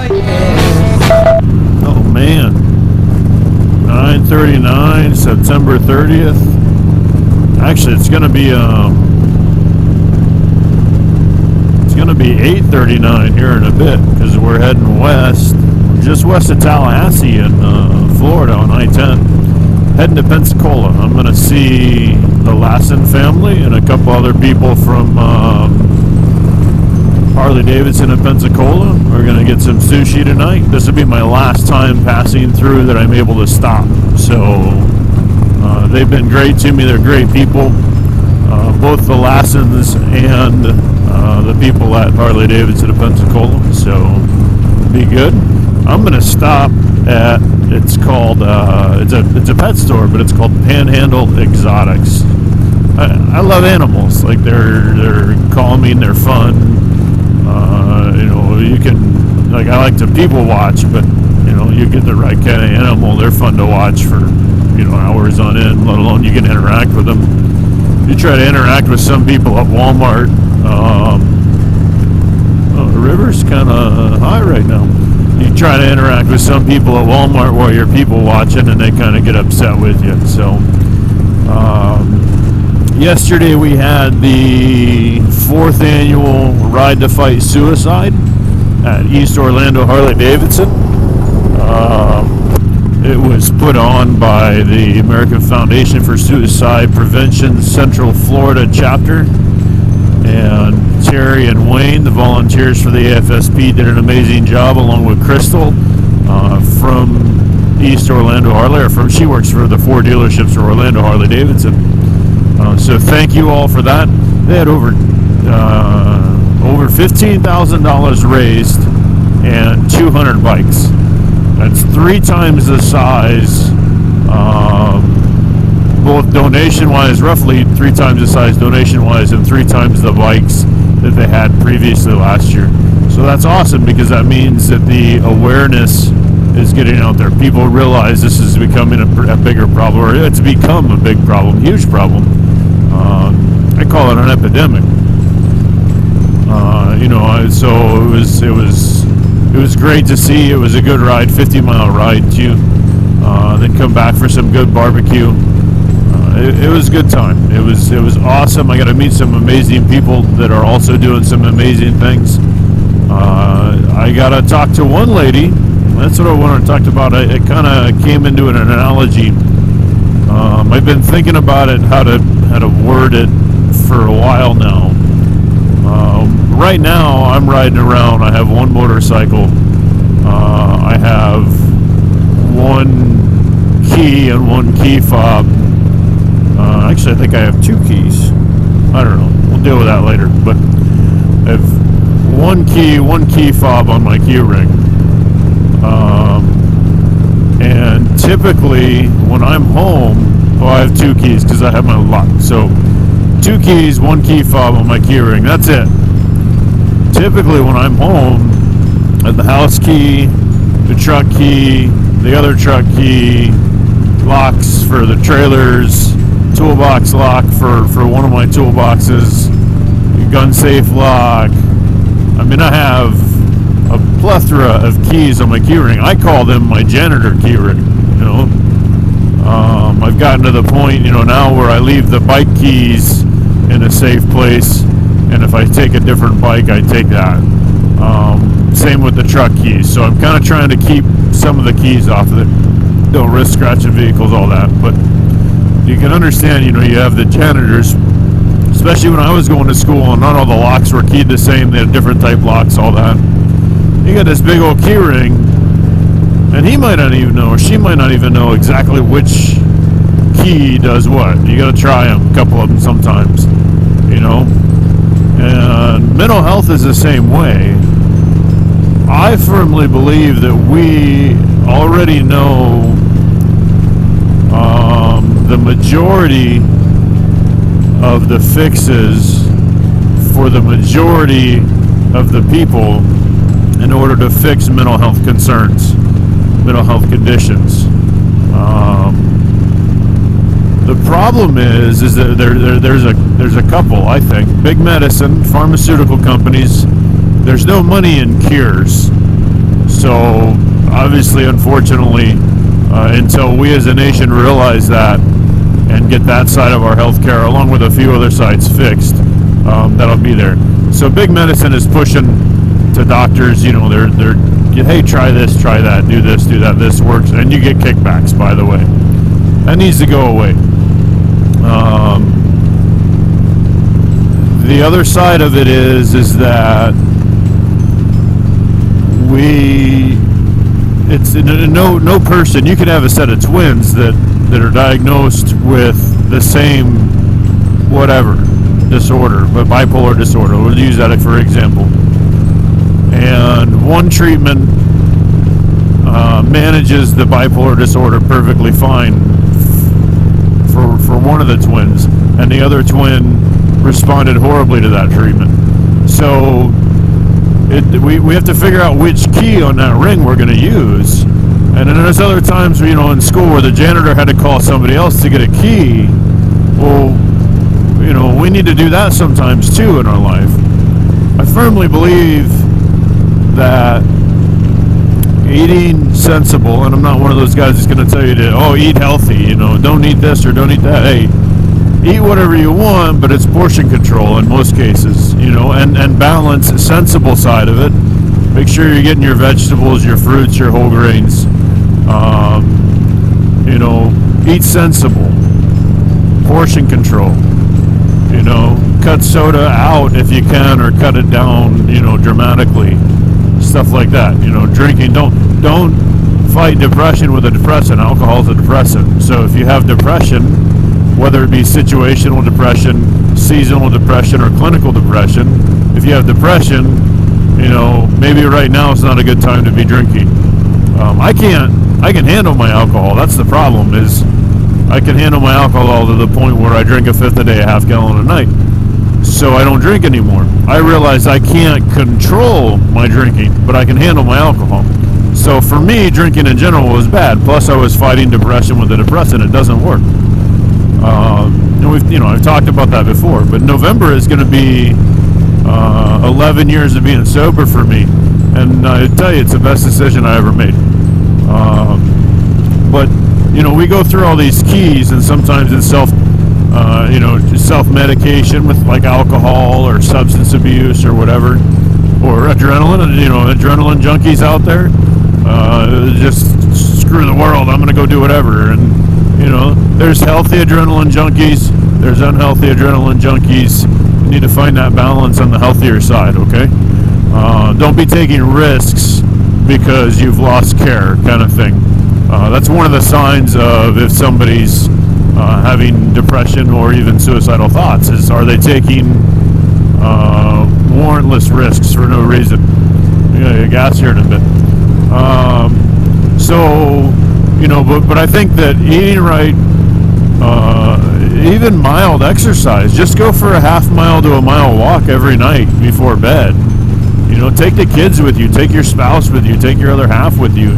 Oh man, 9:39, September 30th. Actually, it's gonna be 8:39 here in a bit because we're heading west, just west of Tallahassee in Florida on I-10, heading to Pensacola. I'm gonna see the Lassen family and a couple other people from Harley-Davidson in Pensacola. We're going to get some sushi tonight. This will be my last time passing through that I'm able to stop. So they've been great to me. They're great people. Both the Lassens and the people at Harley-Davidson in Pensacola. So be good. I'm going to stop at, it's called, it's a pet store, but it's called Panhandle Exotics. I love animals. Like they're calming, they're fun. You can, like, I like to people watch, but you get the right kind of animal, they're fun to watch for hours on end, let alone you can interact with them. You try to interact with some people at Walmart. The river's kind of high right now. You try to interact with some people at Walmart while you're people watching, and they kind of get upset with you. So yesterday we had the 4th annual Ride to Fight Suicide at East Orlando Harley-Davidson. It was put on by the American Foundation for Suicide Prevention Central Florida chapter. And Terry and Wayne, the volunteers for the Afsp, did an amazing job along with Crystal from East Orlando Harley. She works for the 4 dealerships for Orlando Harley-Davidson. So thank you all for that. They had over $15,000 raised and 200 bikes. That's 3 times the size, both donation-wise, roughly 3 times the size donation-wise, and 3 times the bikes that they had previously last year. So that's awesome because that means that the awareness is getting out there. People realize this is becoming a bigger problem, or it's become a big problem, huge problem. I call it an epidemic. So it was great to see. It was a good ride, 50-mile ride too. Then come back for some good barbecue. It was a good time. It was awesome. I got to meet some amazing people that are also doing some amazing things. I got to talk to one lady. That's what I wanted to talk about. It kind of came into an analogy. I've been thinking about it, how to word it for a while now. Right now, I'm riding around. I have 1 motorcycle. I have 1 key and 1 key fob. Actually, I think I have 2 keys. I don't know. We'll deal with that later. But I have 1 key, 1 key fob on my key ring. And typically, when I'm home, I have 2 keys because I have my lock. So 2 keys, 1 key fob on my key ring. That's it. Typically, when I'm home, I have the house key, the truck key, the other truck key, locks for the trailers, toolbox lock for one of my toolboxes, gun safe lock. I mean, I have a plethora of keys on my key ring. I call them my janitor key ring. I've gotten to the point, now where I leave the bike keys in a safe place, and if I take a different bike, I take that. Same with the truck keys. So I'm kind of trying to keep some of the keys off of it. Don't risk scratching vehicles, all that. But you can understand, you have the janitors, especially when I was going to school, and not all the locks were keyed the same. They had different type locks, all that. You got this big old key ring, and he might not even know, or she might not even know exactly which key does what. You got to try them, a couple of them sometimes, And mental health is the same way. I firmly believe that we already know the majority of the fixes for the majority of the people in order to fix mental health concerns, mental health conditions. The problem is that there's a couple, I think. Big medicine, pharmaceutical companies, there's no money in cures. So obviously, unfortunately, until we as a nation realize that and get that side of our healthcare, along with a few other sides, fixed, that'll be there. So big medicine is pushing to doctors. They're hey, try this, try that, do this, do that. This works, and you get kickbacks. By the way, that needs to go away. The other side of it is that it's no person. You could have a set of twins that are diagnosed with the same whatever disorder, but bipolar disorder. We'll use that for example. And one treatment manages the bipolar disorder perfectly fine for one of the twins, and the other twin responded horribly to that treatment. So we have to figure out which key on that ring we're going to use. And then there's other times, in school where the janitor had to call somebody else to get a key. Well, we need to do that sometimes too in our life. I firmly believe that eating sensible, and I'm not one of those guys that's going to tell you to, eat healthy, don't eat this or don't eat that. Hey, eat whatever you want, but it's portion control in most cases, and balance, a sensible side of it. Make sure you're getting your vegetables, your fruits, your whole grains. Eat sensible, portion control. Cut soda out if you can, or cut it down, dramatically. Stuff like that. Drinking. Don't fight depression with a depressant. Alcohol is a depressant. So if you have depression, whether it be situational depression, seasonal depression, or clinical depression, if you have depression, maybe right now is not a good time to be drinking. I can handle my alcohol. That's the problem, is I can handle my alcohol to the point where I drink a fifth a day, a half gallon a night. So I don't drink anymore. I realize I can't control my drinking, but I can handle my alcohol. So for me, drinking in general was bad. Plus I was fighting depression with a depressant. It doesn't work. I've talked about that before, but November is going to be 11 years of being sober for me, and I tell you, it's the best decision I ever made. But we go through all these keys, and sometimes it's self-medication with like alcohol or substance abuse or whatever, or adrenaline. Adrenaline junkies out there, just screw the world, I'm going to go do whatever. And there's healthy adrenaline junkies, there's unhealthy adrenaline junkies. You need to find that balance on the healthier side, okay? Don't be taking risks because you've lost care, kind of thing. That's one of the signs of if somebody's having depression or even suicidal thoughts, is are they taking warrantless risks for no reason. Gas here in a bit. But I think that eating right, even mild exercise, just go for a half mile to a mile walk every night before bed. Take the kids with you, take your spouse with you, take your other half with you.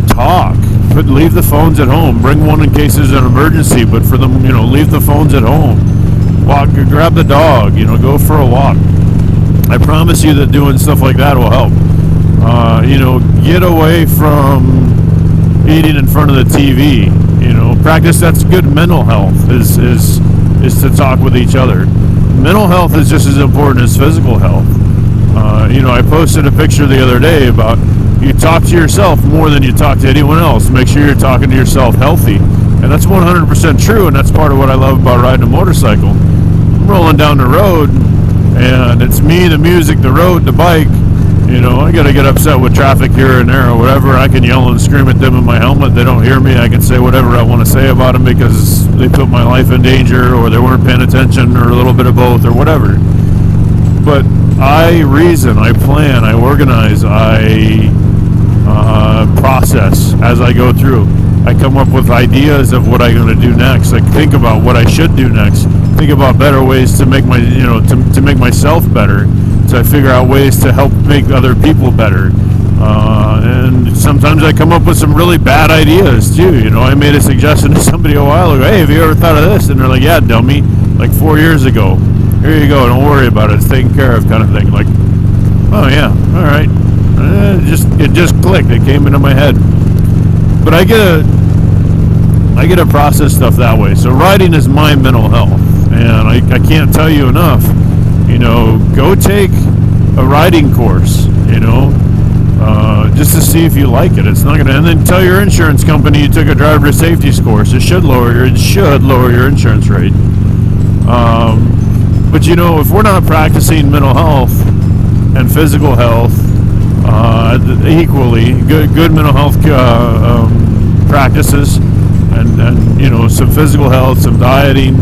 Talk. Leave the phones at home. Bring one in case there's an emergency, but for them, leave the phones at home. Walk, grab the dog, go for a walk. I promise you that doing stuff like that will help. Get away from eating in front of the TV. Practice that's good mental health is to talk with each other. Mental health is just as important as physical health. I posted a picture the other day about you talk to yourself more than you talk to anyone else. Make sure you're talking to yourself healthy. And that's 100% true, and that's part of what I love about riding a motorcycle. I'm rolling down the road, and it's me, the music, the road, the bike. I gotta get upset with traffic here and there or whatever. I can yell and scream at them in my helmet. They don't hear me. I can say whatever I want to say about them because they put my life in danger, or they weren't paying attention, or a little bit of both, or whatever. But I reason, I plan, I organize, I process as I go through. I come up with ideas of what I'm going to do next. I think about what I should do next. Think about better ways to make my, to make myself better. So I figure out ways to help make other people better. And sometimes I come up with some really bad ideas too. I made a suggestion to somebody a while ago. Hey, have you ever thought of this? And they're like, yeah, dummy. Like 4 years ago. Here you go. Don't worry about it. It's taken care of, kind of thing. Like, oh yeah, all right. It just clicked. It came into my head. But I get to process stuff that way. So riding is my mental health, and I can't tell you enough. Go take a riding course. Just to see if you like it. It's not gonna. And then tell your insurance company you took a driver safety course. It should lower your insurance rate. But if we're not practicing mental health and physical health equally, good mental health practices, and some physical health, some dieting,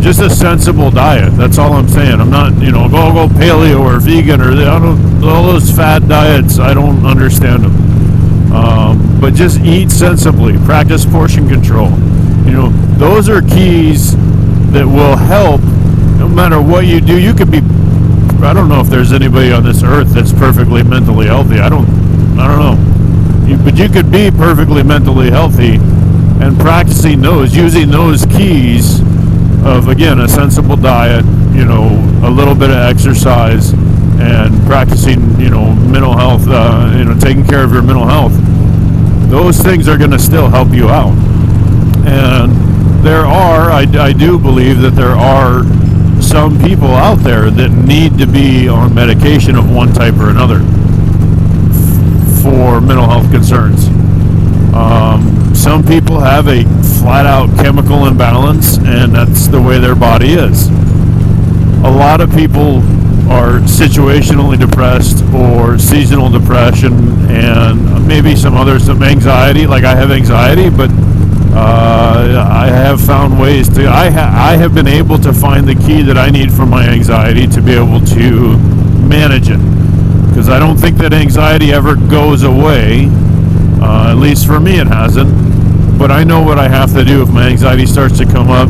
just a sensible diet. That's all I'm saying. I'm not, go paleo or vegan or all those fad diets. I don't understand them. But just eat sensibly. Practice portion control. Those are keys that will help. No matter what you do, you could be. I don't know if there's anybody on this earth that's perfectly mentally healthy. I don't know. But you could be perfectly mentally healthy, and practicing using those keys of, again, a sensible diet, a little bit of exercise, and practicing, mental health, taking care of your mental health. Those things are going to still help you out. And I do believe that there are some people out there that need to be on medication of one type or another for mental health concerns. Some people have a flat-out chemical imbalance, and that's the way their body is. A lot of people are situationally depressed or seasonal depression, and maybe some anxiety. Like I have anxiety, but I have found ways to. I have been able to find the key that I need for my anxiety to be able to manage it, because I don't think that anxiety ever goes away. At least for me, it hasn't. But I know what I have to do if my anxiety starts to come up.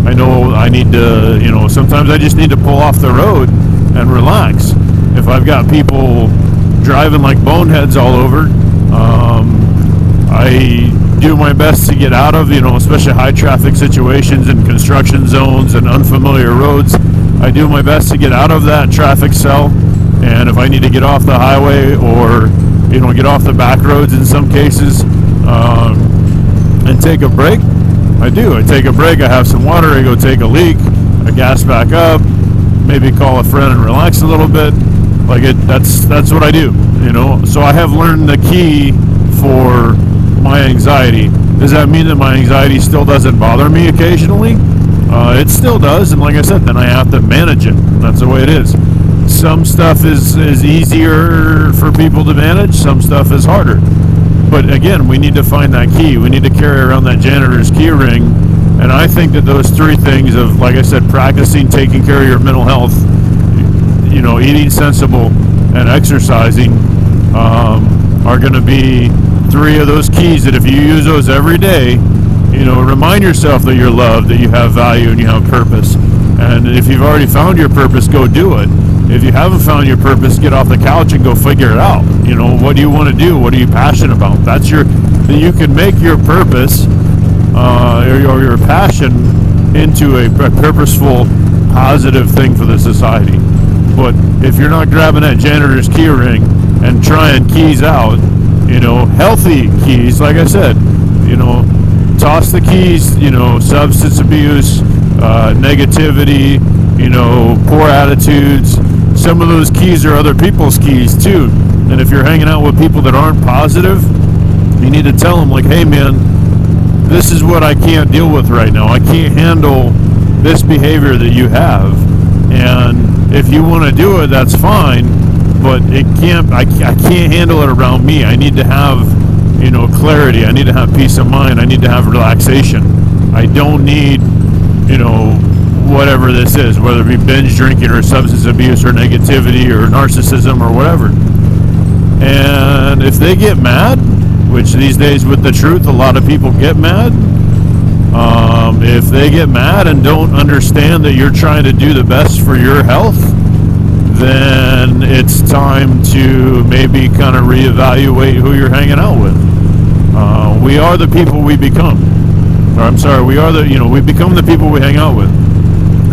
I know I need to, sometimes I just need to pull off the road and relax. If I've got people driving like boneheads all over, I do my best to get out of, especially high traffic situations and construction zones and unfamiliar roads. I do my best to get out of that traffic cell. And if I need to get off the highway or, get off the back roads in some cases, and take a break, I do. I take a break, I have some water, I go take a leak, I gas back up, maybe call a friend and relax a little bit. That's what I do, So I have learned the key for my anxiety. Does that mean that my anxiety still doesn't bother me occasionally? It still does, and like I said, then I have to manage it. That's the way it is. Some stuff is easier for people to manage, some stuff is harder. But again, we need to find that key. We need to carry around that janitor's key ring. And I think that those three things of, like I said, practicing, taking care of your mental health, eating sensible, and exercising are going to be three of those keys that if you use those every day, remind yourself that you're loved, that you have value, and you have purpose. And if you've already found your purpose, go do it. If you haven't found your purpose, get off the couch and go figure it out. What do you want to do? What are you passionate about? You can make your purpose or your passion into a purposeful, positive thing for the society. But if you're not grabbing that janitor's key ring and trying keys out, healthy keys, like I said, toss the keys, substance abuse, negativity, poor attitudes. Some of those keys are other people's keys too. And if you're hanging out with people that aren't positive, you need to tell them, like, hey man, this is what I can't deal with right now. I can't handle this behavior that you have. And if you want to do it, that's fine, but I can't handle it around me. I need to have, clarity. I need to have peace of mind. I need to have relaxation. I don't need, whatever this is, whether it be binge drinking or substance abuse or negativity or narcissism or whatever. And if they get mad, which these days with the truth, a lot of people get mad. If they get mad and don't understand that you're trying to do the best for your health, then it's time to maybe kind of reevaluate who you're hanging out with. We are the people we become. Or I'm sorry, we become the people we hang out with.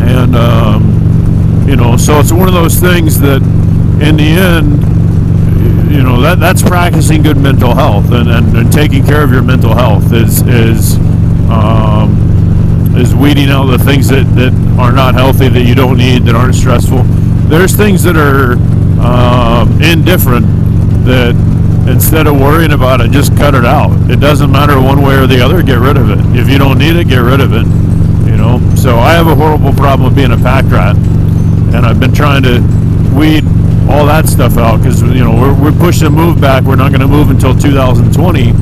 And, so it's one of those things that in the end, that's practicing good mental health, and taking care of your mental health is weeding out the things that are not healthy, that you don't need, that aren't stressful. There's things that are indifferent, that instead of worrying about it, just cut it out. It doesn't matter one way or the other. Get rid of it. If you don't need it, get rid of it. So I have a horrible problem with being a pack rat, and I've been trying to weed all that stuff out, because we're pushing a move back. We're not going to move until 2020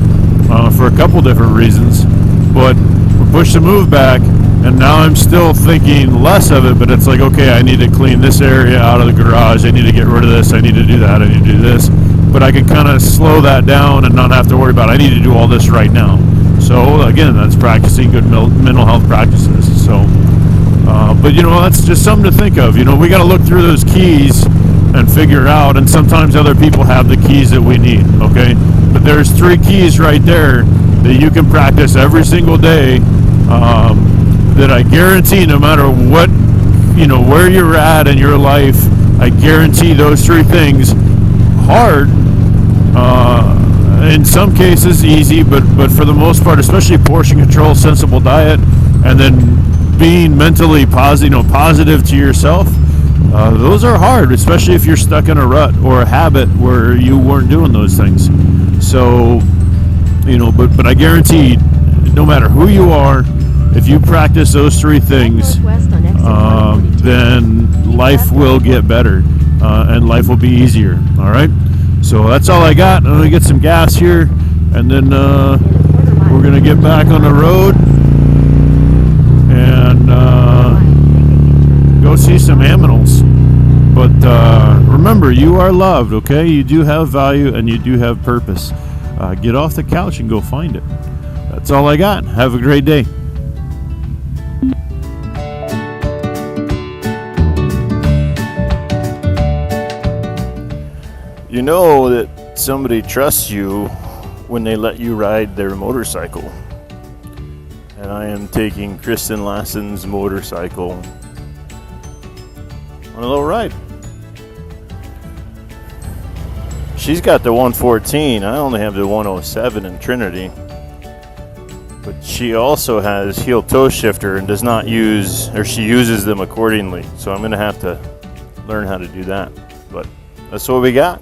for a couple different reasons, but we're pushing the move back, and now I'm still thinking less of it. But it's like, okay, I need to clean this area out of the garage, I need to get rid of this, I need to do that, I need to do this. But I can kind of slow that down and not have to worry about, I need to do all this right now. So again, that's practicing good mental health practices. So but that's just something to think of. We got to look through those keys and figure it out, and sometimes other people have the keys that we need. Okay, but there's 3 keys right there that you can practice every single day, that I guarantee, no matter what, where you're at in your life, I guarantee those 3 things. Hard, in some cases easy, but for the most part, especially portion control, sensible diet, and then being mentally positive to yourself, those are hard, especially if you're stuck in a rut or a habit where you weren't doing those things. So, but I guarantee, no matter who you are, if you practice those 3 things, then life will get better, and life will be easier. All right. So that's all I got. I'm gonna get some gas here, and then we're gonna get back on the road and go see some aminals. But remember, you are loved. Okay, you do have value, and you do have purpose. Get off the couch and go find it. That's all I got. Have a great day. You know that somebody trusts you when they let you ride their motorcycle. And I am taking Kristen Lassen's motorcycle on a little ride. She's got the 114. I only have the 107 in Trinity. But she also has heel toe shifter and does not use, or she uses them accordingly. So I'm going to have to learn how to do that. But that's what we got.